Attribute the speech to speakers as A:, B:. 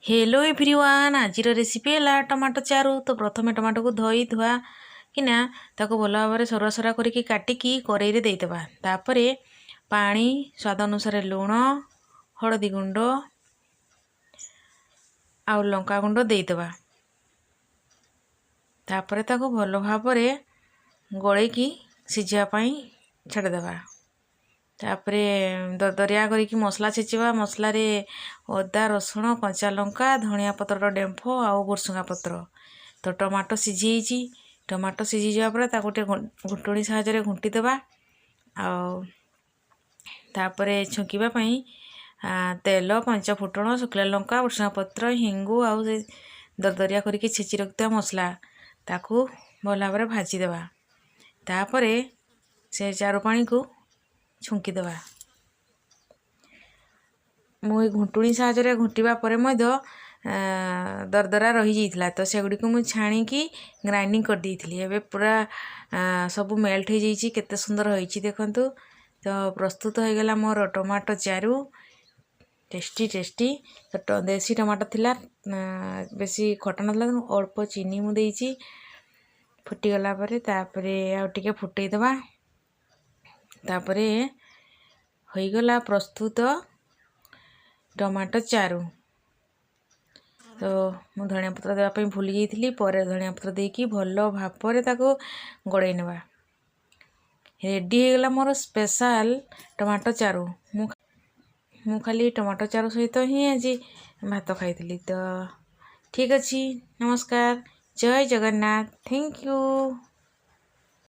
A: Hello everyone आज recipe है tomato Charu. तो प्रथम टमाटो को धोई धुआ किना ताको भल भाव सरुआ सरुआ करके काटिकी कड़ाई देदेबा। तापर पानी स्वाद अनुसार लुण हलदी गुंड आउ लंका गुंड देदेबा। तापर ताको भल भाव गलैकी सिझापाई छाड़देबा। तापर दरदरिया करके मसला छेचिबा। मसला रे अदा रसुण कंचा लंका धनिया पत्र डेम्फ आउ भुर्सुंगा पत्र। तो टमाटो सिझी टमाटो सिझी जावा ताको घुटुणी साहाय्य घुंटी देबा। तापर छुंकिबा पई तेल पंच फुटण शुखला लंका भुर्सुंगा पत्र हिंगु आउ दरदरिया करके छेची रखिया मसला ताकू भल भाव भाजी देबा। तापर से चारू पानी को छुंकी देबा। मु घुटुणी साहाय्य घुंटिबा परे दरदरा रही जाइथिला। तो से गुडी को मु छाणीकी ग्राइंडिंग कर देइथिली। एबे पूरा सब मेल्ट हो जाइछि। केते सुंदर होइछि देखंतु। तो प्रस्तुत हो गला मोर टमाटो चारू टेस्टी टेस्टी। तो देसी टमाटो थिला बेसी खटा नथला अल्प चीनी मु देइछि। फुटी गला परे तापरे आ टिके फुटै देबा। तापरे होइगला प्रस्तुत टमाटो चारू। तो मु धनिया पत्र देवाई भूली जाइली। पर धनिया पत्र देकी भल भाव ताको गड़े नेबा। रेडी हो गला मोर स्पेशल टमाटो चारू। मु खाली टमाटो चारू सहित ही आज भात खाई। तो ठीक अच्छी। नमस्कार। जय जगन्नाथ। Thank you.